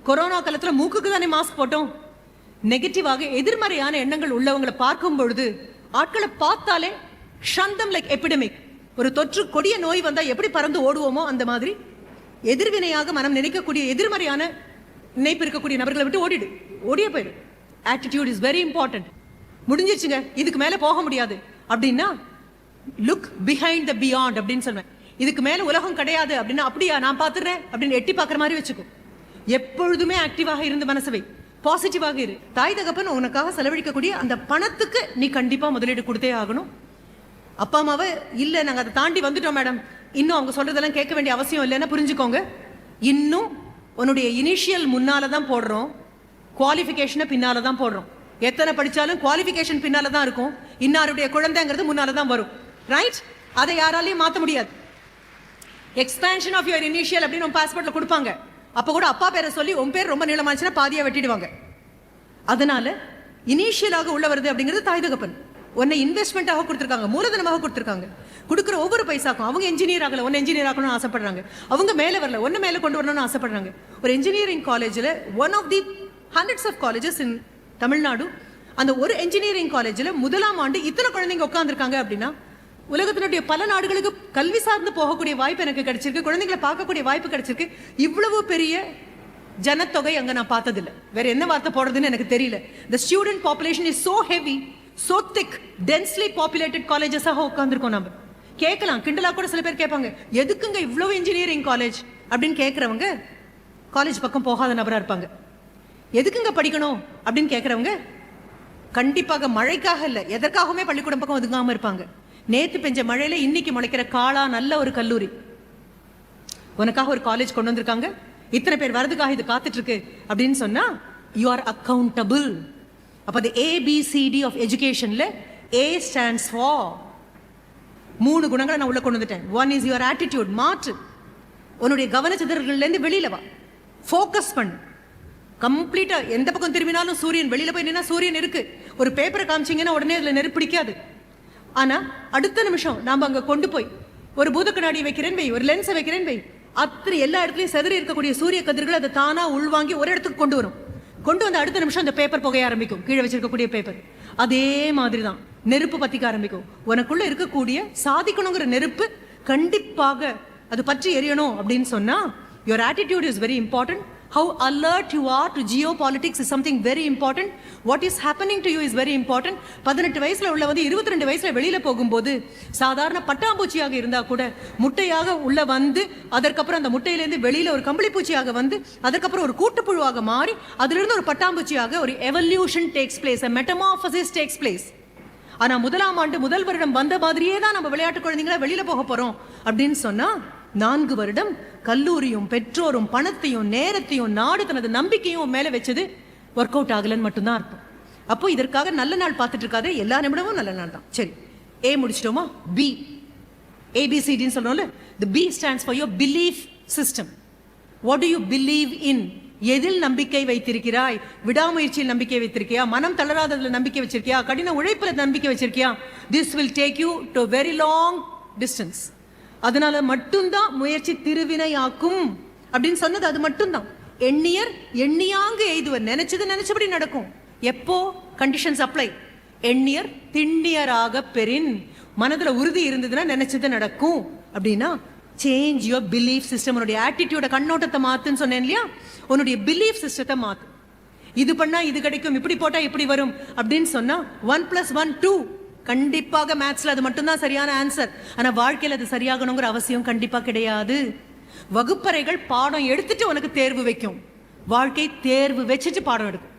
Corona காலத்துல மூக்குக்கு தானே மாஸ்க் போட்டோம். நெகட்டிவாக எதிர்மறையான எண்ணங்கள் உள்ளவங்களை பார்க்கும் பொழுது ஆட்களை பார்த்தாலே சந்தம் லைக் எபிடமிக். ஒரு தொற்று கொடிய நோய் வந்தா எப்படி பறந்து ஓடுவோமோ அந்த மாதிரி எதிர்வினையாக மனம் நினைக்கக்கூடிய எதிர்மறையான நினைப்பு இருக்கக்கூடிய நபர்களை விட்டு ஓடிய போயிடு. Attitude is very important. முடிஞ்சிருச்சுங்க, இதுக்கு மேல போக முடியாது அப்படின்னா லுக் பிஹைண்ட் த பியாண்ட் அப்படின்னு சொல்வேன். இதுக்கு மேல உலகம் கிடையாது அப்படின்னா அப்படியா நான் பாத்துறேன் அப்படின்னு எட்டி பாக்குற மாதிரி வச்சுக்கோ. எப்பொழுதுமே ஆக்டிவாக இருந்து மனசவை பாசிட்டிவாக இரு. தாய் தகப்பன் உனக்காக செலவழிக்கக்கூடிய அந்த பணத்துக்கு நீ கண்டிப்பா முதலீடு கொடுத்தே ஆகணும். அப்பா அம்மாவை இல்ல நாங்க அதை தாண்டி வந்துட்டோம் மேடம், இன்னும் அவங்க சொல்றதெல்லாம் கேட்க வேண்டிய அவசியம் இல்லைன்னா புரிஞ்சுக்கோங்க. இன்னும் உன்னுடைய இனிஷியல் முன்னாலதான் போடுறோம், குவாலிஃபிகேஷனை பின்னாலதான் போடுறோம். எத்தனை படிச்சாலும் குவாலிஃபிகேஷன் பின்னாலதான் இருக்கும், இன்னாருடைய குழந்தைங்கிறது முன்னாலதான் வரும். ரைட்? அதை யாராலையும் மாற்ற முடியாது. எக்ஸ்பேன்ஷன் ஆஃப் யுவர் இனிஷியல் அப்படின்னு பாஸ்போர்ட்ல கொடுப்பாங்க. அப்ப கூட அப்பா பேரை சொல்லி உன் பேர் ரொம்ப நீளமாச்சுன்னா பாதியா வெட்டிடுவாங்க. அதனால இனிஷியலாக உள்ள வருது அப்படிங்கிறது தாய் தகப்பன். உன்னை இன்வெஸ்ட்மெண்ட்டாக கொடுத்துருக்காங்க, மூலதனமாக கொடுத்துருக்காங்க. கொடுக்குற ஒவ்வொரு பைசாக்கும் அவங்க இன்ஜினியர் ஆகல, ஒன்னு இன்ஜினியர் ஆகணும்னு ஆசைப்படுறாங்க. அவங்க மேலே வரல, ஒன்னு மேலே கொண்டு வரணும்னு ஆசைப்படுறாங்க. ஒரு இன்ஜினியரிங் காலேஜில் one of the hundreds of colleges in Tamil Nadu, அந்த ஒரு இன்ஜினியரிங் காலேஜில் முதலாம் ஆண்டு இத்தனை குழந்தைங்க உட்காந்துருக்காங்க அப்படின்னா உலகத்தினுடைய பல நாடுகளுக்கு கல்வி சார்ந்து போகக்கூடிய வாய்ப்பு எனக்கு கிடைச்சிருக்கு, குழந்தைங்களை பார்க்கக்கூடிய வாய்ப்பு கிடைச்சிருக்கு. இவ்வளவு பெரிய ஜனத்தொகை அங்க நான் பார்த்ததில்லை. வேற என்ன வார்த்தை போடுறதுன்னு எனக்கு தெரியல. The student population is so heavy, so thick, densely populated colleges ஆக உட்கார்ந்துருக்கோம். நம்ம கேட்கலாம், கிண்டலா கூட சில பேர் கேட்பாங்க, எதுக்குங்க இவ்வளவு இன்ஜினியரிங் காலேஜ் அப்படின்னு கேட்கறவங்க காலேஜ் பக்கம் போகாத நபரா இருப்பாங்க. எதுக்குங்க படிக்கணும் அப்படின்னு கேட்கறவங்க கண்டிப்பாக மழைக்காக இல்லை, எதற்காகவுமே பள்ளிக்கூடம் பக்கம் ஒதுங்காம இருப்பாங்க. நேத்து பெஞ்ச மழையில இன்னைக்கு முளைக்கிற காளா நல்ல ஒரு கல்லூரி, உனக்காக ஒரு காலேஜ் கொண்டு வந்திருக்காங்க, இத்தனை பேர் வரதுக்காக இது காத்துட்டு இருக்கு அப்படின்னு சொன்னா யூ ஆர் அக்கௌண்டபிள். அப்ப அது ABCD ஆஃப் எஜுகேஷன்ல A stands for 3 குணங்களை நான் உள்ள கொண்டு வந்துட்டேன். One is your attitude. மாற்று, உன்னுடைய கவனச்சிதறல்ல இருந்து வெளியில வா, ஃபோக்கஸ் பண்ணு. கம்ப்ளீட்டா எந்த பக்கம் திரும்பினாலும் சூரியன், வெளியில போய் நின்னா சூரியன் இருக்கு. ஒரு பேப்பரை காமிச்சிங்கன்னா உடனே அதுல நெருப்பு பிடிக்காது. ஆனா அடுத்த நிமிஷம் நாம அங்க கொண்டு போய் ஒரு பூத கண்ணாடி வைக்கிறேன் வை, ஒரு லென்ஸை வைக்கிறேன் வை, அத்தனை எல்லா இடத்துலயும் செதறி இருக்கக்கூடிய சூரிய கதிர்கள் அதை தானா உள்வாங்கி ஒரு இடத்துக்கு கொண்டு வரும். கொண்டு வந்து அடுத்த நிமிஷம் அந்த பேப்பர் புகைய ஆரம்பிக்கும், கீழே வச்சிருக்கக்கூடிய பேப்பர். அதே மாதிரி தான் நெருப்பு பத்திக்க ஆரம்பிக்கும். உனக்குள்ள இருக்கக்கூடிய சாதிக்கணுங்கிற நெருப்பு கண்டிப்பாக அது பற்றி எரியணும் அப்படின்னு சொன்னா your attitude is very important. How alert you are to geopolitics is something very important. What is happening to you is very important. 18 வயசுல உள்ள வந்து 22 வயசுல வெளியில போகும்போது சாதாரண பட்டாம்பூச்சியாக இருந்தா கூட முட்டையாக உள்ள வந்து அதற்கப்புறம் அந்த முட்டையிலேருந்து வெளியில ஒரு கம்பளி பூச்சியாக வந்து அதற்கப்புறம் ஒரு கூட்டுப்புழுவாக மாறி அதிலிருந்து ஒரு பட்டாம்பூச்சியாக ஒரு evolution takes place, a metamorphosis takes place. ஆனா முதலாம் ஆண்டு முதல் வருடம் வந்த மாதிரியே தான் நம்ம விளையாட்டு குழந்தைங்களா வெளியில போக போறோம் அப்படின்னு சொன்னா 4 வருடம் கல்லூரியும் பெற்றோரும் பணத்தையும் நேரத்தையும் நாடு தனது நம்பிக்கையும் மேல வச்சது ஒர்க் அவுட் ஆகலன்னு மட்டும்தான் அர்த்தம். அப்போ இதற்காக நல்ல நாள் பார்த்துட்டு இருக்காது, எல்லா நிமிடமும் நல்ல நாள் தான். சரி, A முடிச்சிட்டோமா? B, ABCDன்னு சொல்றோம்ல. The B stands for your belief system. What do you believe in? எதில் நம்பிக்கை வைத்திருக்கிறாய்? விடாமுயற்சியில் நம்பிக்கை வைத்திருக்கியா? மனம் தளராததுல நம்பிக்கை வச்சிருக்கியா? கடின உழைப்புல நம்பிக்கை வச்சிருக்கியா? This will take you to a very long distance. அதனால மட்டும்தான் முயற்சி திருவினையாக்கும் அப்படின்னு சொன்னது அது மட்டும்தான். எண்ணியர் எண்ணியாங்கு எய்துவர், நினைச்சது நினைச்சபடி நடக்கும். எப்போ கண்டிஷன்ஸ் அப்ளை. எண்ணியர் திண்ணியராக பெறின், மனதுல உறுதி இருந்ததுன்னா நினைச்சது நடக்கும். அப்படின்னா சேஞ்ச் யுவர் பிலீஃப் சிஸ்டம். உன்னுடைய ஆட்டிடியூட, கண்ணோட்டத்தை மாத்துன்னு சொன்னேன் இல்லையா? உன்னுடைய பிலீஃப் சிஸ்டத்தை மாத்து. இது பண்ணா இது கிடைக்கும், இப்படி போட்டா இப்படி வரும் அப்படின்னு சொன்னா 1+1 2. கண்டிப்பாக மேத்ஸ்ல அது மட்டும்தான் சரியான ஆன்சர். ஆனா வாழ்க்கையில் அது சரியாகணுங்கிற அவசியம் கண்டிப்பா கிடையாது. வகுப்பறைகள் பாடம் எடுத்துட்டு உனக்கு தேர்வு வைக்கும், வாழ்க்கை தேர்வு வச்சுட்டு பாடம் எடுக்கும்.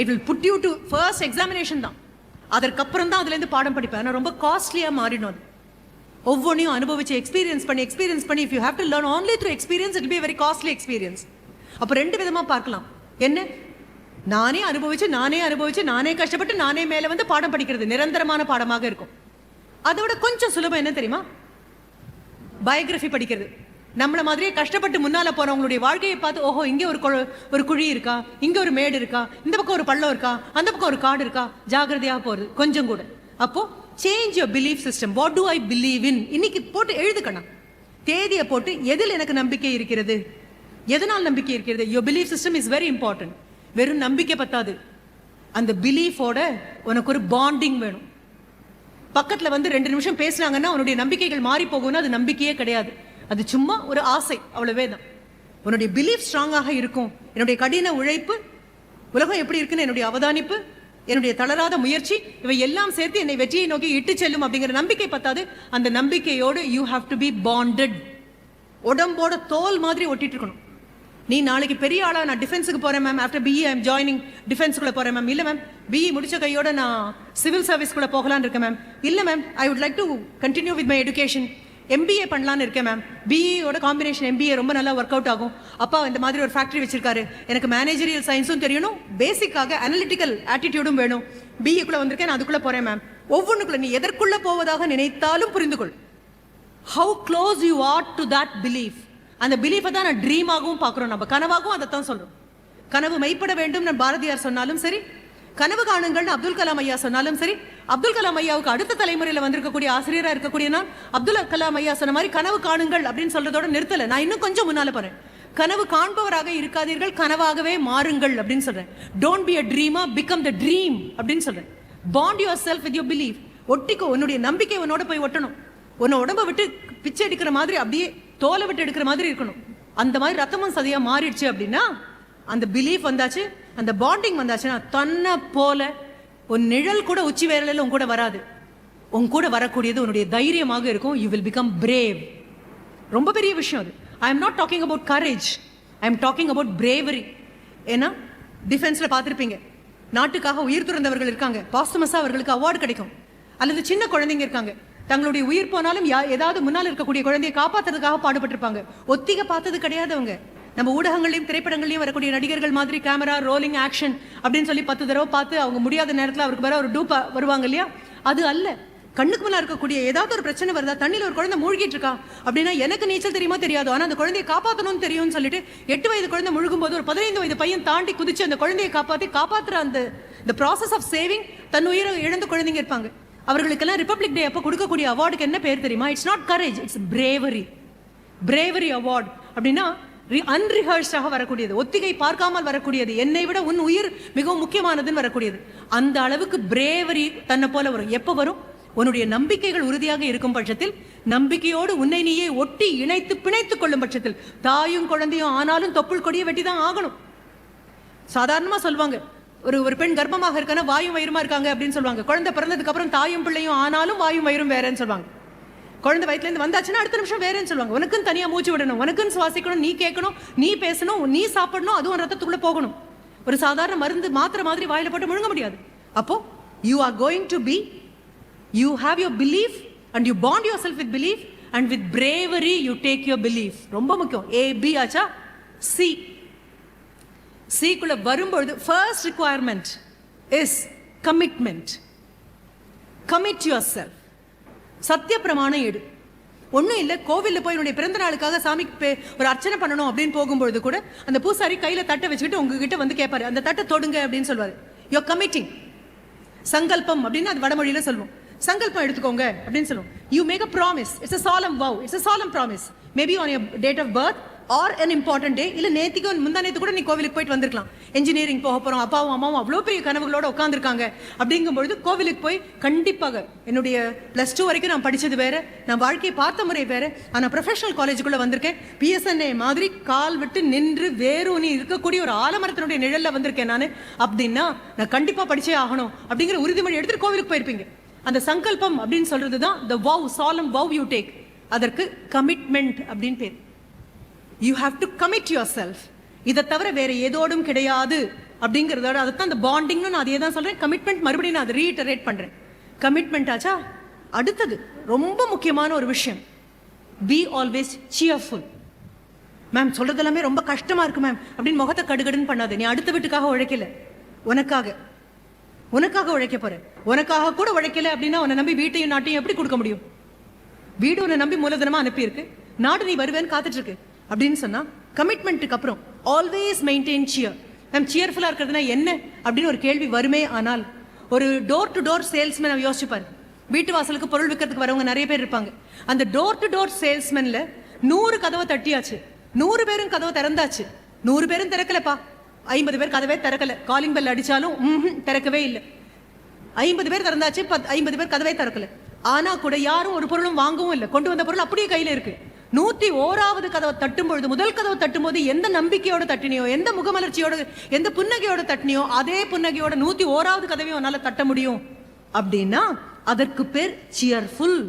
It will put you to first examination தான், அதற்கப்புறம் தான் அதுல இருந்து பாடம் படிப்பேன். ஆனா ரொம்ப காஸ்ட்லியா மாறிடும். ஒவ்வொன்றையும் அனுபவிச்சு எக்ஸ்பீரியன்ஸ் பண்ணி if you have to learn only through experience, it will be a very costly experience. அப்ப 2 விதமா பார்க்கலாம். என்ன? நானே அனுபவிச்சு நானே கஷ்டப்பட்டு நானே மேல வந்து பாடம் படிக்கிறது நிரந்தரமான பாடமாக இருக்கும். அதோட கொஞ்சம் சுலபம் என்ன தெரியுமா? பயோகிராஃபி படிக்கிறது. நம்மள மாதிரியே கஷ்டப்பட்டு முன்னால போறவங்களுடைய வாழ்க்கையை பார்த்து, ஓஹோ இங்க ஒரு குழி இருக்கா, இங்க ஒரு மேடு இருக்கா, இந்த பக்கம் ஒரு பள்ளம் இருக்கா, அந்த பக்கம் ஒரு காடு இருக்கா, ஜாகிரதையாக போறது கொஞ்சம் கூட. அப்போ change your belief system. What to I believe in? இன்னைக்கு போட்டு எழுதுக்கணும், தேதியை போட்டு எதில் எனக்கு நம்பிக்கை இருக்கிறது. எதனால் நம்பிக்கை இருக்கிறது? Your belief system is very important. வெறும் நம்பிக்கை பத்தாது, அந்த பிலீஃபோட உனக்கு ஒரு பாண்டிங் வேணும். பக்கத்துல வந்து 2 நிமிஷம் பேசினாங்கன்னா உன்னுடைய நம்பிக்கைகள் மாறி போகும்னா அது நம்பிக்கையே கிடையாது, அது சும்மா ஒரு ஆசை, அவ்வளவே தான். உன்னுடைய பிலீஃப் ஸ்ட்ராங்காக இருக்கும். என்னுடைய கடின உழைப்பு, உலகம் எப்படி இருக்குன்னு என்னுடைய அவதானிப்பு, என்னுடைய தளராத முயற்சி, இவை எல்லாம் சேர்த்து என்னை வெற்றியை நோக்கி இட்டு செல்லும் அப்படிங்கிற நம்பிக்கை பத்தாது. அந்த நம்பிக்கையோடு you have to be bonded. உடம்போட தோல் மாதிரி ஒட்டிட்டு இருக்கணும். நீ நாளைக்கு பெரிய ஆளா நான் டிஃபென்ஸுக்கு போறேன் ma'am, after BE I am joining டிஃபென்ஸ்குள்ள போறேன் மேம். இல்ல மேம், பிஇ முடிச்ச கையோட நான் சிவில் சர்வீஸ்குள்ள போகலான்னு இருக்கேன் மேம். இல்ல ma'am, I would like to continue with my education, MBA பண்ணலான்னு இருக்கேன் மேம். பிஇயோட காம்பினேஷன் எம்பிஏ ரொம்ப நல்லா ஒர்க் அவுட் ஆகும். அப்பா இந்த மாதிரி ஒரு ஃபேக்டரி வச்சிருக்காரு, எனக்கு மேனேஜரியல் சயின்ஸும் தெரியணும், பேசிக்காக அனலிட்டிக்கல் ஆட்டிடியூடும் வேணும். பிஇக்குள்ள வந்திருக்கேன், நான் அதுக்குள்ள போறேன் மேம். ஒவ்வொன்றுக்குள்ள நீ எதற்குள்ள போவதாக நினைத்தாலும் புரிந்து கொள். How close you are to that belief. அந்த பிலீஃபை தான் நான் ட்ரீமாகவும் பார்க்குறோம், நம்ம கனவாகவும் அதைத்தான் சொல்றோம். கனவு மெய்ப்பட வேண்டும் நான் பாரதியார் சொன்னாலும் சரி, கனவு காணுங்கள்னு அப்துல் கலாம் ஐயா சொன்னாலும் சரி, அப்துல் கலாம் ஐயாவுக்கு அடுத்த தலைமுறையில் வந்திருக்கக்கூடிய ஆசிரியராக இருக்கக்கூடிய நான் அப்துல் கலாம் ஐயா சொன்ன மாதிரி கனவு காணுங்கள் அப்படின்னு சொல்றதோட நிறுத்தலை. நான் இன்னும் கொஞ்சம் முன்னால போறேன். கனவு காண்பவராக இருக்காதீர்கள், கனவாகவே மாறுங்கள் அப்படின்னு சொல்றேன். Don't be a dreamer, become the dream அப்படின்னு சொல்றேன். Bond your self with your belief. ஒட்டிக்கோ, உன்னுடைய நம்பிக்கை உன்னோட போய் ஒட்டணும். உன்னை உடம்ப விட்டு பிச்சை எடுக்கிற மாதிரி, அப்படியே தோலை விட்டு எடுக்கிற மாதிரி இருக்கணும். அந்த மாதிரி ரத்தமும் சதையா மாறிடுச்சு அப்படின்னா அந்த பிலீஃப் வந்தாச்சு, அந்த பாண்டிங் வந்தாச்சுன்னா தன்னை போல ஒரு நிழல் கூட உச்சி வேலையில உன் கூட வராது. உன் கூட வரக்கூடியது உன்னுடைய தைரியமாக இருக்கும். You will become brave. ரொம்ப பெரிய விஷயம் அது. I am not talking about courage, I am talking about bravery. ஏன்னா டிஃபென்ஸ்ல பார்த்துருப்பீங்க, நாட்டுக்காக உயிர் துறந்தவர்கள் இருக்காங்க, பாஸ்டமஸா அவர்களுக்கு அவார்டு கிடைக்கும். அல்லது சின்ன குழந்தைங்க இருக்காங்க, தங்களுடைய உயிர் போனாலும் ஏதாவது முன்னால் இருக்கக்கூடிய குழந்தையை காப்பாற்றுறதுக்காக பாடுபட்டிருப்பாங்க. ஒத்திகை பார்த்தது கிடையாது அவங்க. நம்ம ஊடகங்களையும் திரைப்படங்களையும் வரக்கூடிய நடிகர்கள் மாதிரி கேமரா ரோலிங் ஆக்ஷன் அப்படின்னு சொல்லி 10 தடவை பார்த்து அவங்க முடியாத நேரத்தில் அவருக்கு வேற ஒரு டூப்பா வருவாங்க இல்லையா, அது அல்ல. கண்ணுக்கு முன்னா இருக்கக்கூடிய ஏதாவது ஒரு பிரச்சனை வருதா, தண்ணியில் ஒரு குழந்தை மூழ்கிட்டு இருக்கா அப்படின்னா எனக்கு நீச்சல் தெரியுமா தெரியாது, ஆனால் அந்த குழந்தையை காப்பாற்றணும்னு தெரியும்னு சொல்லிட்டு 8 வயது குழந்தை முழுகும் போது ஒரு 15 வயது பையன் தாண்டி குதிச்சு அந்த குழந்தையை காப்பாற்றுற அந்த ப்ராசஸ் ஆஃப் சேவிங் தன் உயிரை இழந்த குழந்தைங்க இருப்பாங்க. அவர்களுக்கெல்லாம் ரிப்பப்ளிக் டே அப்போ கொடுக்கக்கூடிய அவார்டுக்கு என்ன பேர் தெரியுமா? It's not courage, it's bravery. Bravery award அப்படின்னா அன்ரிஹர்ஸ்டாக வரக்கூடியது, ஒத்திகை பார்க்காமல் வரக்கூடியது, என்னை விட உன் உயிர் மிகவும் முக்கியமானதுன்னு வரக்கூடியது. அந்த அளவுக்கு பிரேவரி தன்னை போல வரும். எப்போ வரும்? உன்னுடைய நம்பிக்கைகள் உறுதியாக இருக்கும் பட்சத்தில், நம்பிக்கையோடு உன்னை நீயே ஒட்டி இணைத்து பிணைத்துக் கொள்ளும் பட்சத்தில். தாயும் குழந்தையும் ஆனாலும் தொப்புள் கொடியை வெட்டி தான் ஆகணும். சாதாரணமா சொல்லுவாங்க, ஒரு பெண் கர்ப்பமாக இருக்கானா வாயும் வயிறுமா இருக்காங்க அப்படின்னு சொல்லுவாங்க. குழந்தை பிறந்ததுக்கு அப்புறம் தாயும் பிள்ளையும் ஆனாலும் வாயும் வயிறும் வேறன்னு சொல்லுவாங்க. குழந்தை வயிற்றுல இருந்து வந்தாச்சுன்னா அடுத்த நிமிஷம் வேறன்னு சொல்லுவாங்க. உனக்குன்னு தனியா மூச்சு விடணும், உனக்குன்னு சுவாசிக்கணும், நீ கேட்கணும், நீ பேசணும், நீ சாப்பிடணும், அதுவும் ரத்தத்துக்குள்ள போகணும். ஒரு சாதாரண மருந்து மாத்திரை மாதிரி வாயில போட்டு முழுங்க முடியாது. அப்போ you are going to be, you have your belief and you bond your self with belief and with bravery you take your belief. ரொம்ப முக்கியம். ஏ பி ஆச்சா, சி. சீக்குள்ள வரும்பொழுது first requirement is commitment. Commit yourself. சத்திய பிரமாணம் எடு. ஒன்றும் இல்லை, கோவிலில் போய் என்னுடைய பிறந்த நாளுக்காக சாமிக்கு ஒரு அர்ச்சனை பண்ணணும் அப்படின்னு போகும்பொழுது கூட அந்த பூசாரி கையில் தட்டை வச்சுக்கிட்டு உங்ககிட்ட வந்து கேட்பாரு, அந்த தட்டை தொடுங்க அப்படின்னு சொல்லுவாரு. You committing. சங்கல்பம் அப்படின்னு அது வடமொழியில் சொல்லுவோம். சங்கல்பம் எடுத்துக்கோங்க அப்படின்னு சொல்லுவோம். You make a promise. It's a solemn vow. It's a solemn promise. Maybe on your date of birth or an important day. இல்ல நேத்திக்கு முந்தா நேத்து கூட நீ கோவிலுக்கு போயிட்டு வந்திருக்கலாம். இன்ஜினியரிங் போக போறோம், அப்பாவும் அம்மாவும் அவ்வளோ பெரிய கனவுகளோட உட்காந்துருக்காங்க அப்படிங்கும்பொழுது கோவிலுக்கு போய் கண்டிப்பாக என்னுடைய +2 வரைக்கும் நான் படிச்சது வேற, நான் வாழ்க்கையை பார்த்த முறை வேற, ஆனால் ப்ரொஃபஷனல் காலேஜுக்குள்ள வந்திருக்கேன். பிஎஸ்என்ஏ மாதிரி கால் விட்டு நின்று வேரூனி இருக்கக்கூடிய ஒரு ஆலமரத்தினுடைய நிழல்ல வந்திருக்கேன் நான் அப்படின்னா நான் கண்டிப்பா படிச்சே ஆகணும் அப்படிங்கிற உறுதிமொழி எடுத்துட்டு கோவிலுக்கு போயிருப்பீங்க. அந்த சங்கல்பம் அப்படின்னு சொல்றது தான் the vow, solemn vow you take. அதற்கு கமிட்மெண்ட் அப்படின்னு பேர். You have to commit your self. இதை தவிர வேற ஏதோடும் கிடையாது அப்படிங்கிறதோட அதுதான் அந்த பாண்டிங்னு நான் அதே தான் சொல்றேன். கமிட்மெண்ட் மறுபடியும் நான் அதை ரீட்டரேட் பண்றேன். கமிட்மெண்ட் ஆச்சா, அடுத்தது ரொம்ப முக்கியமான ஒரு விஷயம், பி ஆல்வேஸ் சியர்ஃபுல். மேம் சொல்றது எல்லாமே ரொம்ப கஷ்டமா இருக்கு மேம் அப்படின்னு முகத்தை கடுகடுன்னு பண்ணாது. நீ அடுத்த வீட்டுக்காக உழைக்கல, உனக்காக உழைக்க போற. உனக்காக கூட உழைக்கல அப்படின்னா உன்னை நம்பி வீட்டையும் நாட்டையும் எப்படி கொடுக்க முடியும்? வீடு உன்னை நம்பி மூலதனமா அனுப்பியிருக்கு, நாடு நீ வருவேன்னு காத்துட்டு இருக்கு அப்படின்னு சொன்னா கமிட்மெண்ட்டுக்கு அப்புறம் ஆல்வேஸ் மெயின்டைன் சியர். மேம் சியர்ஃபுல்லா இருக்கிறதுனா என்ன அப்படின்னு ஒரு கேள்வி வருமே. ஆனால் ஒரு டோர் டு டோர் சேல்ஸ்மேன் யோசிச்சுப்பாரு. வீட்டு வாசலுக்கு பொருள் விற்கிறதுக்கு வரவங்க நிறைய பேர் இருப்பாங்க. அந்த டோர் டு டோர் சேல்ஸ்மேன்ல 100 கதவை தட்டியாச்சு, 100 பேரும் கதவை திறந்தாச்சு, 100 பேரும் திறக்கலப்பா, 50 பேர் கதவே திறக்கல, காலிங் பெல் அடிச்சாலும் திறக்கவே இல்லை. 50 பேர் திறந்தாச்சு, 50 பேர் கதவே திறக்கல. ஆனா கூட யாரும் ஒரு பொருளும் வாங்கவும் இல்லை, கொண்டு வந்த பொருள் அப்படியே கையில இருக்கு. 101வது கதவை தட்டும் பொழுது, முதல் கதவை தட்டும் போது எந்த நம்பிக்கையோட தட்டினியோ, எந்த முகமலர்ச்சியோட, எந்த புன்னகையோட தட்டினியோ, அதே புன்னகையோட 101வது கதவையும் உன்னால தட்ட முடியும் அப்படின்னா அதற்கு பேர் சியர்ஃபுல்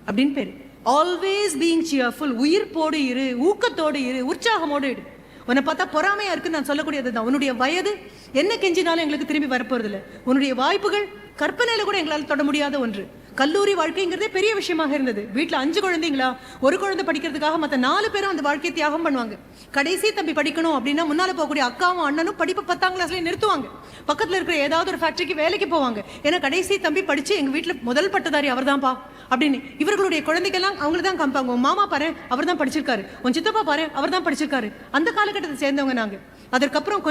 அப்படின்னு பேரு. Always being cheerful. உயிர்ப்போடு இரு, ஊக்கத்தோடு இரு, உற்சாகமோடு இரு. உன்னை பார்த்தா பொறாமையா இருக்குன்னு நான் சொல்லக்கூடியது தான். உன்னுடைய வயது என்ன கெஞ்சினாலும் எங்களுக்கு திரும்பி வரப்போறது இல்லை. உன்னுடைய வாய்ப்புகள் கற்பனையில கூட எங்களால் தொட முடியாத ஒன்று. கல்லூரி வாழ்க்கைங்கிறதே பெரிய விஷயமாக இருந்தது. வீட்டில் 5 குழந்தைங்களா, ஒரு குழந்தை படிக்கிறதுக்காக மற்ற 4 பேரும் அந்த வாழ்க்கையை தியாகம் பண்ணுவாங்க. கடைசி தம்பி படிக்கணும் அப்படின்னா முன்னால போகக்கூடிய அக்காவும் அண்ணனும் படிப்பு 10ஆம் கிளாஸ்ல நிறுத்துவாங்க. பக்கத்தில் இருக்கிற ஏதாவது ஒரு ஃபேக்டரிக்கு வேலைக்கு போவாங்க. ஏன்னா கடைசி தம்பி படிச்சு எங்க வீட்டில் முதல் பட்டதாரி அவர் தான்ப்பா அப்படின்னு. இவர்களுடைய குழந்தைகள்லாம் அவங்கள தான் காமிப்பாங்க. உன் மாமா பாரு அவர் தான் படிச்சிருக்காரு, உன் சித்தப்பா பாரு அவர் தான் படிச்சிருக்காரு. அந்த காலகட்டத்தை சேர்ந்தவங்க நாங்க. அதற்கப்புறம்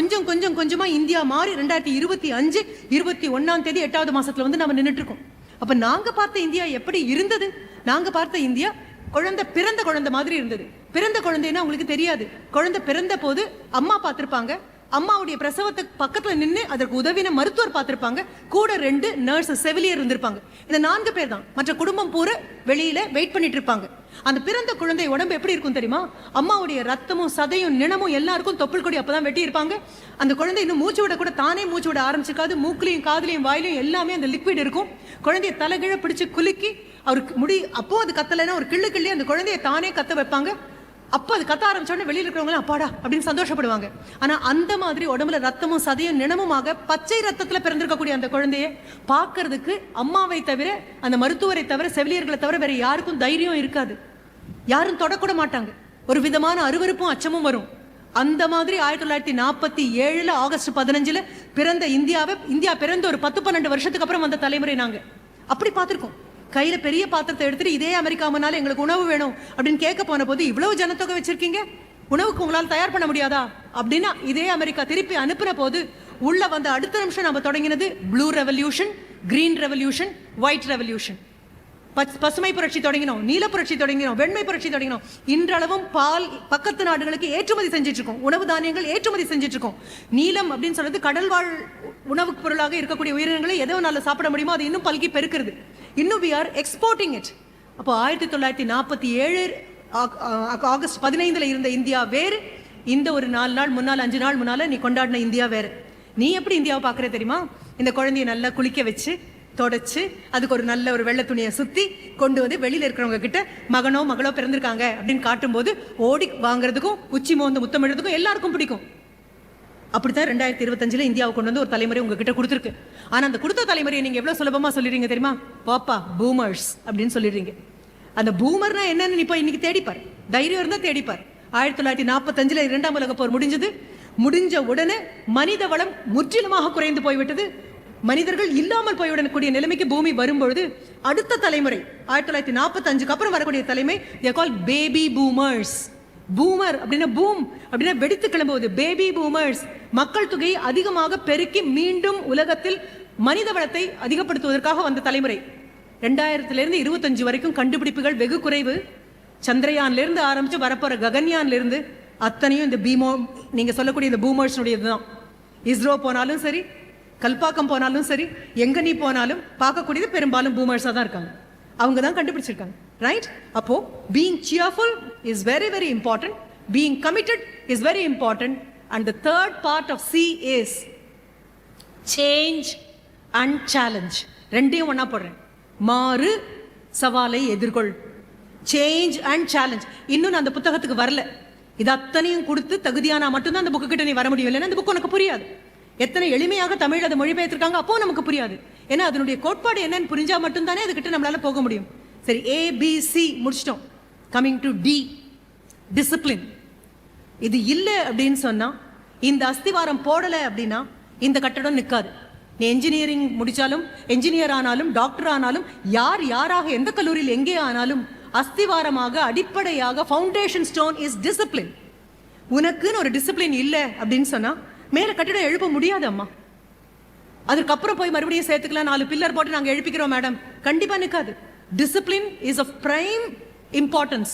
கொஞ்சமா இந்தியா மாறி 2025 21ஆம் தேதி 8வது மாசத்துல வந்து நம்ம நின்றுட்டு இருக்கோம். அப்ப நாங்க பார்த்த இந்தியா எப்படி இருந்தது? நாங்க பார்த்த இந்தியா பிறந்த குழந்தை மாதிரி இருந்தது. பிறந்த குழந்தைன்னா உங்களுக்கு தெரியாது. குழந்தை பிறந்த போது அம்மா பார்த்திருப்பாங்க, அம்மாவுடைய பிரசவத்துக்கு பக்கத்துல நின்று அதற்கு உதவின மருத்துவர் பார்த்திருப்பாங்க, கூட 2 நர்ஸ் செவிலியர் இருந்திருப்பாங்க. இந்த 4 பேர் தான். மற்ற குடும்பம் பூரா வெளியில வெயிட் பண்ணிட்டு இருப்பாங்க. அந்த பிறந்த குழந்தை உடம்பு எப்படி இருக்கும் தெரியுமா? அம்மாவுடைய ரத்தமும் சதையும் நிணமும் எல்லாருக்கும் தொப்புள் கொடி அப்பதான் வெட்டி இருப்பாங்க. அந்த குழந்தை இன்னும் மூச்சு விட கூட தானே மூச்சு விட ஆரம்பிச்சிருக்காது. மூக்குலையும் காதுலையும் வாயிலையும் எல்லாமே அந்த லிக்விட் இருக்கும். குழந்தைய தலைகீழ பிடிச்சு குலுக்கி அவருக்கு முடி, அப்போ அது கத்தலைன்னா ஒரு கிள்ளி அந்த குழந்தைய தானே கத்த வைப்பாங்க. அப்போ அது கத்த ஆரம்பிச்சோடனே வெளியில் இருக்கிறவங்களும் அப்பாடா அப்படின்னு சந்தோஷப்படுவாங்க. ஆனா அந்த மாதிரி உடம்புல ரத்தமும் சதையும் நிணமுமாக பச்சை ரத்தத்துல பிறந்திருக்கக்கூடிய அந்த குழந்தைய பார்க்கறதுக்கு அம்மாவை தவிர, அந்த மருத்துவரை தவிர, செவிலியர்களை தவிர வேற யாருக்கும் தைரியம் இருக்காது. யாரும் தொடக்கூட மாட்டாங்க. ஒரு விதமான அருவருப்பும் அச்சமும் வரும். அந்த மாதிரி 1947 ஆகஸ்ட் 15 பிறந்த இந்தியா பிறந்த ஒரு 10-12 வருஷத்துக்கு அப்புறம் வந்த தலைமுறை நாங்க. அப்படி பார்த்திருக்கோம். கையில பெரிய பாத்திரத்தை எடுத்துட்டு இதே அமெரிக்கா முன்னால எங்களுக்கு உணவு வேணும் அப்படின்னு கேட்க போன போது, இவ்வளவு ஜனத்தொகை வச்சிருக்கீங்க, உணவுக்கு உங்களால் தயார் பண்ண முடியாதா அப்படின்னா இதே அமெரிக்கா திருப்பி அனுப்புன போது உள்ள வந்த அடுத்த நிமிஷம் நம்ம தொடங்கினது blue revolution, green revolution, white revolution. பசுமை புரட்சி தொடங்கினோம், நீல புரட்சி தொடங்கினோம், வெண்மை புரட்சி தொடங்கினோம். இன்றளவும் பால் பக்கத்து நாடுகளுக்கு ஏற்றுமதி செஞ்சுட்டு இருக்கோம். உணவு தானியங்கள் ஏற்றுமதி செஞ்சுட்டு இருக்கோம். நீலம் அப்படின்னு சொல்றது கடல் வாழ் உணவுப் பொருளாக இருக்கக்கூடிய உயிரினங்களை எதோ நாள் சாப்பிட முடியுமோ அது இன்னும் பல்கி பெருக்கிறது. இன்னும் we are exporting it. அப்போ 1947 ஆகஸ்ட் 15 இருந்த இந்தியா வேறு, இந்த ஒரு 4 நாள் முன்னால் 5 நாள் முன்னால நீ கொண்டாடின இந்தியா வேறு. நீ எப்படி இந்தியாவை பார்க்கற தெரியுமா? இந்த குழந்தைய நல்லா குளிக்க வச்சு தொடச்சு அதுக்கு ஒரு நல்ல ஒரு வெள்ளை துணியை சுத்தி கொண்டு வந்து வெளியில இருக்கிறவங்க கிட்ட மகனோ மகளோ பிறந்திருக்காங்க அப்படின்னு காட்டும் போது ஓடி வாங்குறதுக்கும் உச்சி மோந்து முத்தமிடுறதுக்கும் எல்லாருக்கும் பிடிக்கும். அப்படித்தான் 2025 இந்தியாவை கொண்டு வந்து ஒரு தலைமுறை உங்ககிட்ட கொடுத்துருக்கு. ஆனா அந்த கொடுத்த தலைமுறையை நீங்க எவ்வளவு சுலபமா சொல்லிடுறீங்க தெரியுமா? பாப்பா பூமர்ஸ் அப்படின்னு சொல்லிடுறீங்க. அந்த பூமர்னா என்னன்னு இப்ப இன்னைக்கு தேடிப்பார், தைரியம் இருந்தா தேடிப்பார். 1945 2ஆம் உலக போர் முடிஞ்ச உடனே மனித வளம் முற்றிலுமாக குறைந்து போய்விட்டது. மனிதர்கள் இல்லாமல் போய்விடக்கூடிய நிலைமைக்கு பூமி வரும்பொழுது அடுத்த தலைமுறை 1945க்கு அப்புறம் வரக்கூடிய தலைமை they are called baby boomers. Boomer அப்படின்னா பூம் அப்படின்னா வெடித்து கிளம்புவது. பேபி பூமர்ஸ் மக்கள் தொகையை அதிகமாக பெருக்கி மீண்டும் உலகத்தில் மனித வளத்தை அதிகப்படுத்துவதற்காக வந்த தலைமுறை. 2000 25 வரைக்கும் கண்டுபிடிப்புகள் வெகு குறைவு. சந்திரயான்ல இருந்து ஆரம்பிச்சு வரப்போற ககன்யான்ல இருந்து அத்தனையும் இந்த நீங்க சொல்லக்கூடிய இந்த பூமர்ஸ்னுடையதுதான். இஸ்ரோ போனாலும் சரி, கல்பாக்கம் போனாலும் சரி, எங்க நீ போனாலும் பார்க்கக்கூடியது பெரும்பாலும் பூமர்ஸா தான் இருக்காங்க. அவங்க தான் கண்டுபிடிச்சிருக்காங்க. ரைட்? அப்போ being cheerful is very very important, being committed is very important, and the third part of C is change and challenge. ரெண்டையும் ஒண்ணா போடுறேன். மாறு, சவாலை எதிர்கொள். Change and challenge. இன்னும் நான் அந்த புத்தகத்துக்கு வரல. இது அத்தனையும் கொடுத்து தகுதியானா மட்டும்தான் அந்த புக்கு கிட்ட நீ வர முடியும். இல்லைன்னா அந்த புக்கு உனக்கு புரியாது. எத்தனை எளிமையாக தமிழ் அதை மொழிபெயர்த்திருக்காங்க, அப்போ நமக்கு புரியாது. ஏன்னா அதனுடைய கோட்பாடு என்னன்னு புரிஞ்சா மட்டும்தானே அதுக்கிட்ட நம்மளால போக முடியும். சரி, ABC முடிச்சிட்டோம். Coming to D, discipline. இது இல்லை அப்படின்னு சொன்னா, இந்த அஸ்திவாரம் போடலை அப்படின்னா இந்த கட்டடம் நிற்காது. நீ என்ஜினியரிங் முடிச்சாலும், என்ஜினியர் ஆனாலும், டாக்டர் ஆனாலும், யாராக எந்த கல்லூரியில் எங்கே ஆனாலும் அஸ்திவாரமாக அடிப்படையாக ஃபவுண்டேஷன் ஸ்டோன் இஸ் டிசிப்ளின். உனக்குன்னு ஒரு டிசிப்ளின் இல்லை அப்படின்னு சொன்னா மேல கட்டிடம் எழுப்ப முடியாது அம்மா. அதுக்கப்புறம் போய் மறுபடியும் சேர்த்துக்கலாம், 4 பில்லர் போட்டு நாங்கள் எழுப்பிக்கிறோம் மேடம், கண்டிப்பா நிற்காது. Discipline is of prime importance.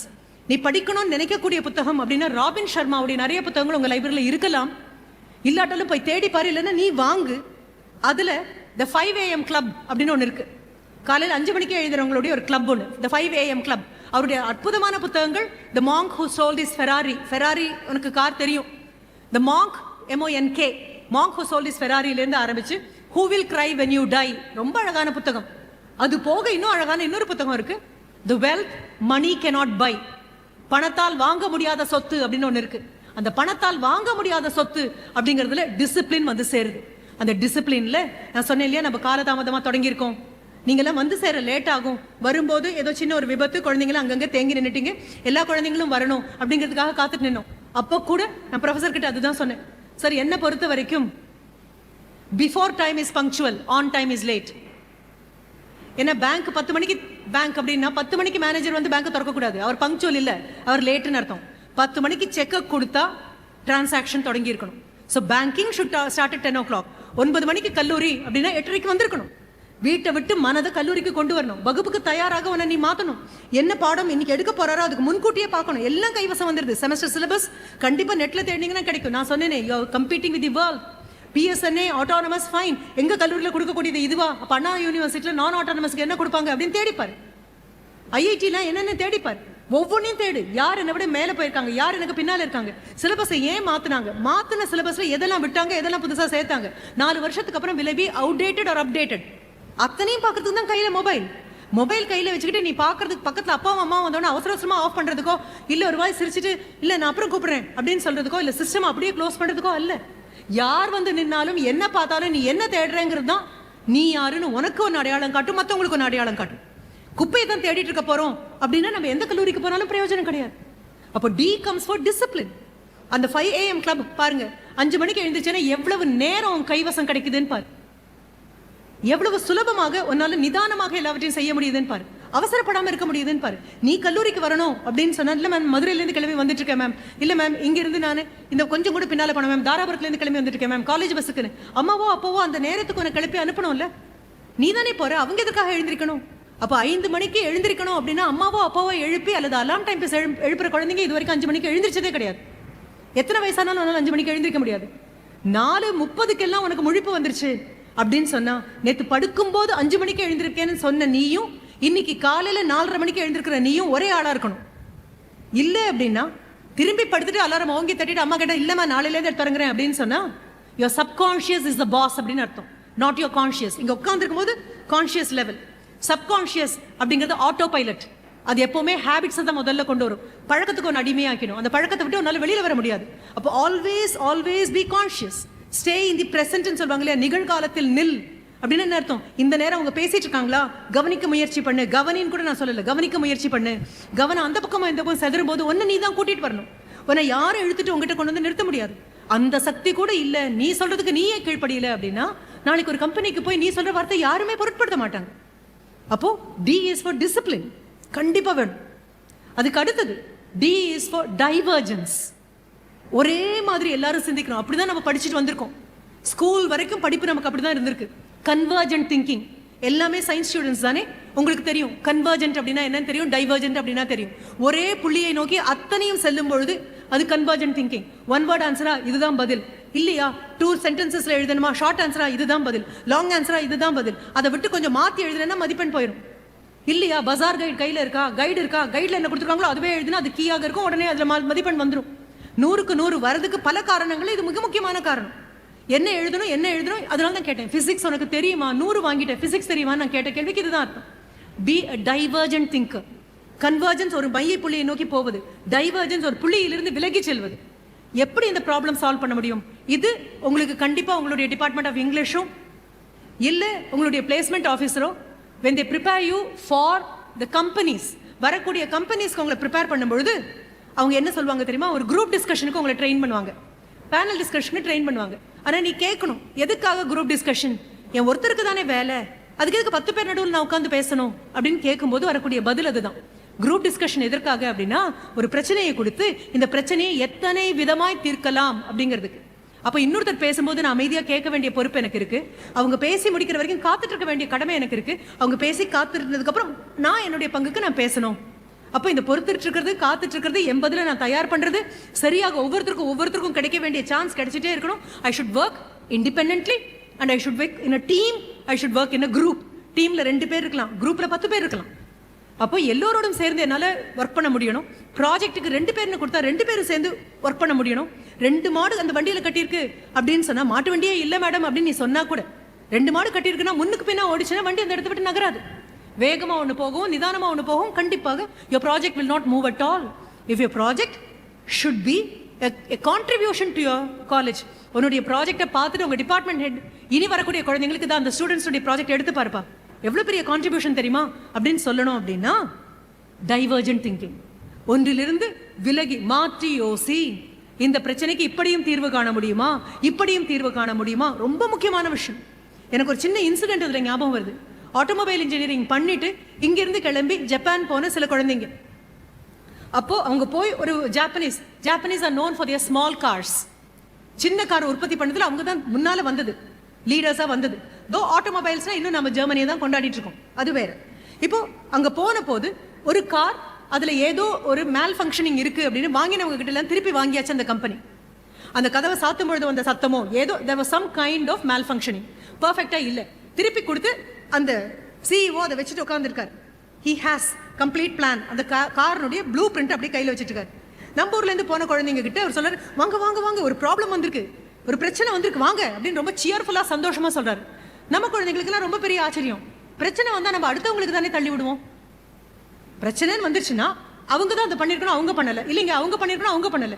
நீ படிக்கணும்னு நினைக்கக்கூடிய புத்தகம் அப்படின்னா ராபின் சர்மாவுடைய நிறைய புத்தகங்கள் உங்க லைப்ரரியில் இருக்கலாம். இல்லாட்டாலும் போய் தேடி பாரு, இல்லைன்னா நீ வாங்கு. அதுல த 5 AM கிளப் அப்படின்னு ஒன்று இருக்கு. காலையில் 5 மணிக்கு எழுதுறவங்களுடைய ஒரு கிளப் ஒன்று, த 5 AM கிளப். அவருடைய அற்புதமான புத்தகங்கள் the monk who sold his Ferrari. Ferrari உனக்கு கார் தெரியும். The monk MONK, monk who sold his ஃபெராரியிலேருந்து ஆரம்பிச்சு who will cry when you die, ரொம்ப அழகான புத்தகம். அது போக இன்னும் அழகான இன்னொரு புத்தகம் இருக்கு, the wealth money cannot buy, பணத்தால் வாங்க முடியாத சொத்து அப்படின்னு ஒன்று இருக்கு. அந்த பணத்தால் வாங்க முடியாத சொத்து அப்படிங்கிறதுல டிசிப்ளின் வந்து சேருது. அந்த டிசிப்ளின்ல நான் சொன்னேன் இல்லையா, நம்ம காலதாமதமா தொடங்கியிருக்கோம். நீங்களாம் வந்து சேர லேட் ஆகும். வரும்போது ஏதோ சின்ன ஒரு விபத்து, குழந்தைங்களும் அங்கங்கே தேங்கி நின்றுட்டீங்க. எல்லா குழந்தைங்களும் வரணும் அப்படிங்கிறதுக்காக காத்துட்டு நின்னோம். அப்போ கூட நான் ப்ரொஃபசர் கிட்ட அதுதான் சொன்னேன், சார் என்னை பொறுத்த வரைக்கும் before time is punctual, on time is late. ஏன்னா பேங்க் 10 மணிக்கு பேங்க் அப்படின்னா 10 மணிக்கு மேனேஜர் வந்து பேங்க் திறக்கக்கூடாது, அவர் பங்க்சுவல் இல்லை, அவர் லேட்டுன்னு அர்த்தம். 10 மணிக்கு செக் கொடுத்தா டிரான்சாக்ஷன் தொடங்கி இருக்கணும். So banking should start at 10 o'clock. 9 மணிக்கு கல்லூரி அப்படின்னா 8:30 வந்திருக்கணும். வீட்டை விட்டு மனதை கல்லூரிக்கு கொண்டு வரணும். வகுப்புக்கு தயாராக உன்னை நீ மாற்றணும். என்ன பாடம் இன்னைக்கு எடுக்க போறாரோ அதுக்கு முன்கூட்டியே பார்க்கணும். எல்லாம் கைவசம் வந்துருது. செமஸ்டர் சிலபஸ் கண்டிப்பாக நெட்ல தேடினீங்கன்னா கிடைக்கும். நான் சொன்னேனே, you are competing with the world. PSNA autonomous fine எங்க கல்லூரியில் கொடுக்கக்கூடியது இதுவா? அப்ப அண்ணா யூனிவர்சிட்டியில் நான் ஆட்டோனமஸ்க்கு என்ன கொடுப்பாங்க அப்படின்னு தேடிப்பாரு. IITலாம் என்னென்ன தேடிப்பாரு. ஒவ்வொன்றையும் தேடு. யார் என்னை விட மேலே போயிருக்காங்க, யார் எனக்கு பின்னால் இருக்காங்க, சிலபஸை ஏன் மாற்றினாங்க, மாற்றின சிலபஸில் எதெல்லாம் விட்டாங்க, எதெல்லாம் புதுசாக சேர்த்தாங்க, 4 வருஷத்துக்கு அப்புறம் விலபி அவுடேட்டட் ஆர் அப்டேட்டட், அத்தனையும் பார்க்கறதுக்கு தான் கையில் மொபைல் கையில் வச்சுக்கிட்டு நீ பார்க்கறதுக்கு பக்கத்தில் அப்பாவும் அம்மா வந்தோன்னா அவசர அவசரமாக ஆஃப் பண்ணுறதுக்கோ, இல்லை ஒரு வாய் சிரிச்சிட்டு இல்லை நான் அப்புறம் கூப்பிட்றேன் அப்படின்னு சொல்கிறதுக்கோ, இல்லை சிஸ்டம் அப்படியே க்ளோஸ் பண்ணுறதுக்கோ அல்ல. யார் வந்து நின்னாலும் என்ன பார்த்தாலும் நீ என்ன தேடுறேங்கிறது தான் நீ யாருன்னு உனக்கு ஒரு அடையாளம் காட்டும், மற்றவங்களுக்கு ஒரு அடையாளம் காட்டும். குப்பையை தான் தேடிட்டு இருக்க போறோம் அப்படின்னா நம்ம எந்த கல்லூரிக்கு போனாலும் பிரயோஜனம் கிடையாது. அப்போ D comes for discipline. அந்த 5 AM கிளப் பாருங்க, 5 மணிக்கு எழுந்துச்சுன்னா எவ்வளவு நேரம் கைவசம் கிடைக்குதுன்னு பாரு, எவ்வளவு சுலபமாக உன்னால நிதானமாக எல்லாவற்றையும் செய்ய முடியுதுன்னு பாரு, அவசரப்படாம இருக்க முடியுதுன்னு பாரு. நீ கல்லூரிக்கு வரணும் அப்படின்னு சொன்னா, இல்லை மேம் மதுரையிலேருந்து கிளம்பி வந்துட்டு இருக்கேன் மேம், இல்லை மேம் இங்கிருந்து நான் இந்த கொஞ்சம் கூட பின்னால போனேன் மேம், தாராபுரத்துலேருந்து கிளம்பி வந்துட்டு இருக்கேன் மேம் காலேஜ் பஸ்ஸுக்குன்னு. அம்மாவோ அப்பாவோ அந்த நேரத்துக்கு உன்னை கிளப்பி அனுப்பணும்ல, நீ தானே போற, அவங்க எதுக்காக எழுந்திருக்கணும்? அப்போ 5 மணிக்கு எழுந்திருக்கணும் அப்படின்னா அம்மாவோ அப்பாவோ எழுப்பி அல்லது அலாம் டைம் எழுப்புற குழந்தைங்க இது வரைக்கும் 5 மணிக்கு எழுந்திரிச்சதே கிடையாது. எத்தனை வயசானாலும் 5 மணிக்கு எழுந்திருக்க முடியாது. 4:30 உனக்கு முழிப்பு வந்துருச்சு அப்படின்னு சொன்னா, நேற்று படுக்கும்போது 5 மணிக்கு எழுந்திருக்கேன்னு சொன்ன நீயும் இன்னைக்கு காலையில 4:30 மணிக்கு எழுந்திருக்கிற நீயும் ஒரே ஆளா இருக்கணும். இல்லை அப்படின்னா திரும்பி படுத்துட்டு அலாரம் ஓங்கி தட்டிட்டு அம்மா கிட்ட இல்லைம்மா நாளையிலேருந்து தொடங்குறேன் அப்படின்னு சொன்னா, your subconscious is the boss அப்படின்னு அர்த்தம், நாட் யுவர் கான்ஷியஸ். இங்க உட்காந்துருக்கும் போது கான்ஷியஸ் லெவல், சப்கான்ஷியஸ் அப்படிங்கிறது ஆட்டோ பைலட். அது எப்பவுமே ஹேபிட்ஸை தான் முதல்ல கொண்டு வரும், பழக்கத்துக்கு ஒன்று அடிமையாக்கணும். அந்த பழக்கத்தை விட்டு உன்னால வெளியில வர முடியாது. அப்போ always be conscious, stay in the பிரசன்ட்னு சொல்லுவாங்க இல்லையா, நிகழ்காலத்தில் நில் அப்படின்னு என்ன அர்த்தம்? இந்த நேரம் அவங்க பேசிட்டு இருக்காங்களா, கவனிக்க முயற்சி பண்ணு. கவனின்னு கூட நான் சொல்லல, கவனிக்க முயற்சி பண்ணு. கவனம் அந்த பக்கமா இந்த பக்கம் செதறும் போது ஒன்னு நீ தான் கூட்டிட்டு வரணும். உன்னை யாரும் இழுத்துட்டு உங்ககிட்ட கொண்டு வந்து நிறுத்த முடியாது. அந்த சக்தி கூட இல்ல, நீ சொல்றதுக்கு நீயே கீழ்ப்படியல அப்படின்னா நாளைக்கு ஒரு கம்பெனிக்கு போய் நீ சொல்ற வார்த்தை யாருமே பொருட்படுத்த மாட்டாங்க. அப்போ D is for discipline, கண்டிப்பா வேணும். அதுக்கு அடுத்தது D is for divergence. ஒரே மாதிரி எல்லாரும் சிந்திக்கணும். அப்படிதான் நம்ம படிச்சுட்டு வந்திருக்கோம். ஸ்கூல் வரைக்கும் படிப்பு நமக்கு அப்படிதான் இருந்திருக்கு. கன்வர்ஜென்ட் திங்கிங், எல்லாமே சயின்ஸ் ஸ்டூடெண்ட்ஸ் தானே, உங்களுக்கு தெரியும் கன்வர்ஜென்ட் அப்படின்னா என்னன்னு தெரியும், டைவர்ஜென்ட் அப்படின்னா தெரியும். ஒரே புள்ளியை நோக்கி அத்தனையும் செல்லும் பொழுது அது கன்வர்ஜென்ட் திங்கிங். 1 வேர்ட் ஆன்சரா இதுதான் பதில் இல்லையா, 2 சென்டென்சஸ்ல எழுதணுமா, ஷார்ட் ஆன்சரா இதுதான் பதில், லாங் ஆன்சரா இதுதான் பதில், அதை விட்டு கொஞ்சம் மாத்தி எழுதுனா மதிப்பெண் போயிடும் இல்லையா. பஜார் கைடு கையில இருக்கா, கைடு இருக்கா, கைட்ல என்ன கொடுத்துருக்காங்களோ அதுவே எழுதுனா அது கீயாக இருக்கும், உடனே அதுல மதிப்பெண் வந்துடும். 100க்கு 100 வரதுக்கு பல காரணங்கள், இது மிக முக்கியமான காரணம். என்ன எழுதணும் அதனால தான் கேட்டேன். பிசிக்ஸ் உனக்கு தெரியுமா, 100 வாங்கிட்டேன், பிசிக்ஸ் தெரியுமா நான் கேட்ட கேள்விக்கு இதுதான் அர்த்தம். Be a divergent thinker. Convergence ஒரு மைய புள்ளியை நோக்கி போவது, டைவர்ஜென்ஸ் ஒரு புள்ளியிலிருந்து விலகி செல்வது. எப்படி இந்த ப்ராப்ளம் சால்வ் பண்ண முடியும்? இது உங்களுக்கு கண்டிப்பா உங்களுடைய டிபார்ட்மெண்ட் ஆஃப் இங்கிலீஷும் இல்லை உங்களுடைய placement ஆஃபீஸரோ when they prepare you for the companies, வரக்கூடிய கம்பெனிஸ்க்கு உங்களை ப்ரிப்பேர் பண்ணும்பொழுது அவங்க என்ன சொல்லுவாங்க தெரியுமா, ஒரு குரூப் டிஸ்கஷனுக்கு உங்களை ட்ரெயின் பண்ணுவாங்க, பேனல் டிஸ்கஷனுக்கு ட்ரெயின் பண்ணுவாங்க. ஆனால் நீ கேட்கணும், எதுக்காக குரூப் டிஸ்கஷன், என் ஒருத்தருக்கு தானே வேலை, அதுக்கு எதுக்கு 10 பேர் நடுவில் நான் உட்காந்து பேசணும் அப்படின்னு கேட்கும்போது வரக்கூடிய பதில் அதுதான். குரூப் டிஸ்கஷன் எதற்காக அப்படின்னா, ஒரு பிரச்சனையை கொடுத்து இந்த பிரச்சனையை எத்தனை விதமாய் தீர்க்கலாம் அப்படிங்கிறதுக்கு. அப்போ இன்னொருத்தர் பேசும்போது நான் அமைதியாக கேட்க வேண்டிய பொறுப்பு எனக்கு இருக்கு, அவங்க பேசி முடிக்கிற வரைக்கும் காத்துட்டு இருக்க வேண்டிய கடமை எனக்கு இருக்கு. அவங்க பேசி காத்துருந்ததுக்கு அப்புறம் நான் என்னுடைய பங்குக்கு நான் பேசணும். அப்போ இந்த பொறுத்துட்டு இருக்கிறது, காத்துட்டு இருக்கிறது, என் பதில நான் தயார் பண்றது, சரியாக ஒவ்வொருத்தருக்கும் கிடைக்க வேண்டிய சான்ஸ் கிடைச்சிட்டே இருக்கணும். I should work independently and I should work in a team. I should work in a group. டீம்ல 2 பேர் இருக்கலாம், குரூப்ல 10 பேர் இருக்கலாம். அப்போ எல்லோரோடும் சேர்ந்து என்னால் ஒர்க் பண்ண முடியணும். ப்ராஜெக்ட்டுக்கு 2 பேர்னு கொடுத்தா 2 பேரும் சேர்ந்து ஒர்க் பண்ண முடியணும். 2 மாடு அந்த வண்டியில் கட்டியிருக்கு அப்படின்னு சொன்னா, மாட்டு வண்டியே இல்லை மேடம் அப்படின்னு நீ சொன்னா கூட, 2 மாடு கட்டியிருக்குன்னா முன்னுக்கு பின்னா ஓடிச்சுன்னா வண்டி அந்த இடத்த விட்டு நகராது. வேகமாக ஒன்று போகும், நிதானமாக ஒன்று போகும். கண்டிப்பாக your project will not move at all. If your project should be a contribution to your college. உன்னுடைய ப்ராஜெக்டை பார்த்துட்டு உங்கள் டிபார்ட்மெண்ட் ஹெட் இனி வரக்கூடிய குழந்தைங்களுக்கு தான் அந்த ஸ்டூடெண்ட்ஸுடைய ப்ராஜெக்ட் எடுத்து பார்ப்பா, எவ்வளோ பெரிய கான்ட்ரிபியூஷன் தெரியுமா அப்படின்னு சொல்லணும். அப்படின்னா டைவர்ஜென்ட் திங்கிங், ஒன்றிலிருந்து விலகி மாற்றி யோசி. இந்த பிரச்சனைக்கு இப்படியும் தீர்வு காண முடியுமா, இப்படியும் தீர்வு காண முடியுமா, ரொம்ப முக்கியமான விஷயம். எனக்கு ஒரு சின்ன இன்சிடென்ட் அதில் ஞாபகம் வருது. ஆட்டோமொபைல் இன்ஜினியரிங் பண்ணிட்டு இங்கிருந்து கிளம்பி ஜப்பான் போன சில குழந்தைங்க. அப்போ அவங்க போய் ஒரு Japanese are known for their small cars. சின்ன கார் உற்பத்தி பண்ணதுல அவங்க தான் முன்னால வந்தது, லீடர்ஸா வந்தது. தோ ஆட்டோமொபைல்ஸ்னா இன்னும் நம்ம ஜெர்மனியை தான் கொண்டாடிட்டு இருக்கோம், அது வேற. இப்போ அங்க போன போது ஒரு கார், அதுல ஏதோ ஒரு மேல் ஃபங்க்ஷனிங் இருக்கு அப்படின்னு வாங்கினவங்க கிட்ட எல்லாம் திருப்பி வாங்கியாச்சு அந்த கம்பெனி. அந்த கதவை சாத்தும் பொழுது வந்த சத்தமோ ஏதோ there was some kind of malfunctioning, பர்ஃபெக்டா இல்ல. திருப்பி கொடுத்து அந்த சிஇஓ அதை வச்சுட்டு உட்காந்துருக்காரு. he has complete plan. அந்த காரனுடைய ப்ளூ பிரிண்ட் அப்படியே கையில் வச்சுட்டு இருக்காரு. நம்ம ஊர்ல இருந்து போன குழந்தைங்க கிட்ட அவர் சொல்றாரு, வாங்க வாங்க வாங்க, ஒரு ப்ராப்ளம் வந்திருக்கு, ஒரு பிரச்சனை வந்திருக்கு, வாங்க அப்படின்னு ரொம்ப சியர்ஃபுல்லா சந்தோஷமா சொல்றாரு. நம்ம குழந்தைங்களுக்கு எல்லாம் ரொம்ப பெரிய ஆச்சரியம். பிரச்சனை வந்தா நம்ம அடுத்தவங்களுக்கு தானே தள்ளி விடுவோம். பிரச்சனைன்னு வந்துருச்சுன்னா அவங்க தான் அதை பண்ணிருக்கணும், அவங்க பண்ணல. இல்லைங்க, அவங்க பண்ணிருக்கணும், அவங்க பண்ணல.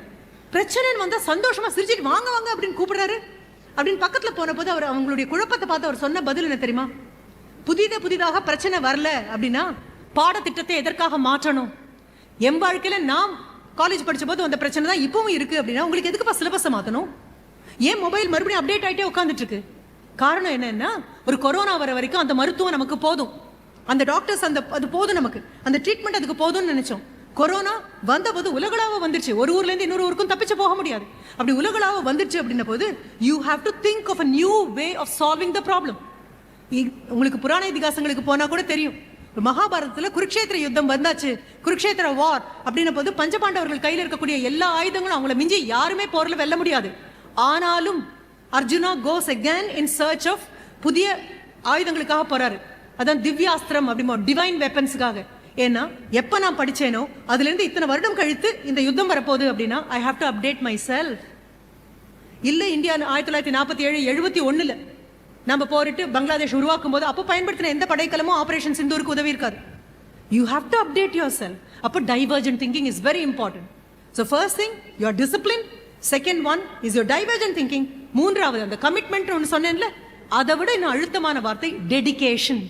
பிரச்சனைன்னு வந்தா சந்தோஷமா சிரிச்சிட்டு வாங்க வாங்க அப்படின்னு கூப்பிடுறாரு. அப்படின்னு பக்கத்துல போன போது அவர் அவங்களுடைய குழப்பத்தை பார்த்து அவர் சொன்ன பதில் என்ன தெரியுமா? புதிதாக பிரச்சனை வரல அப்படின்னா பாடத்திட்டத்தை எதற்காக மாற்றணும்? என் வாழ்க்கையில நான் காலேஜ் படிச்ச போது அந்த பிரச்சனை தான் இப்பவும் இருக்கு அப்படின்னா உங்களுக்கு எதுக்குப்பா சிலபஸை மாற்றணும்? ஏன் மொபைல் மறுபடியும் அப்டேட் ஆகிட்டே உட்காந்துட்டு இருக்கு? காரணம் என்னன்னா, ஒரு கொரோனா வர வரைக்கும் அந்த மருத்துவம் நமக்கு போதும், அந்த டாக்டர்ஸ் அது போதும், நமக்கு அந்த ட்ரீட்மெண்ட் அதுக்கு போதும்னு நினைச்சோம். கொரோனா வந்தபோது உலகளாவ வந்துருச்சு, ஒரு ஊர்ல இருந்து இன்னொரு ஊருக்கும் தப்பிச்சு போக முடியாது. அப்படி உலகளாவ வந்துருச்சு அப்படின்ன போது you have to think of a new way of solving the problem. உங்களுக்கு புராண இதிகாசங்களுக்கு போனா கூட தெரியும், மகாபாரதத்துல குருக்ஷேத்திர யுத்தம் வந்தாச்சு, குருக்ஷேத்திர வார் அப்படின்ன போது பஞ்சபாண்டவர்கள் கையில் இருக்கக்கூடிய எல்லா ஆயுதங்களும் அவங்கள மிஞ்சி யாருமே போர்ல வெல்ல முடியாது. ஆனாலும் அர்ஜுனா கோஸ் அகேன் இன் சர்ச் ஆஃப் புதிய ஆயுதங்களுக்காக போறாரு. அதான் திவ்யாஸ்திரம் அப்படிமா, டிவைன் வெப்பன்ஸுக்காக. ஏன்னா எப்ப நான் படிச்சேனோ அதுல இருந்து இத்தனை வருடம் கழித்து இந்த யுத்தம் வரப்போகுது அப்படின்னா I have to update my self. இல்ல இந்தியா 1947 71ல நம்ம போரிட்டு பங்களாதேஷ் உருவாக்கும் போது அப்போ பயன்படுத்தின எந்த படைக்கலமும் ஆபரேஷன் சிந்தூருக்கு உதவி இருக்காது. You have to update your self. அப்போ divergent thinking is very important. So first thing your discipline, second one is your divergent thinking, மூன்றாவது அந்த கமிட்மெண்ட் ஒன்று சொன்னேன்ல, அதை விட இன்னும் அழுத்தமான வார்த்தை டெடிகேஷன்.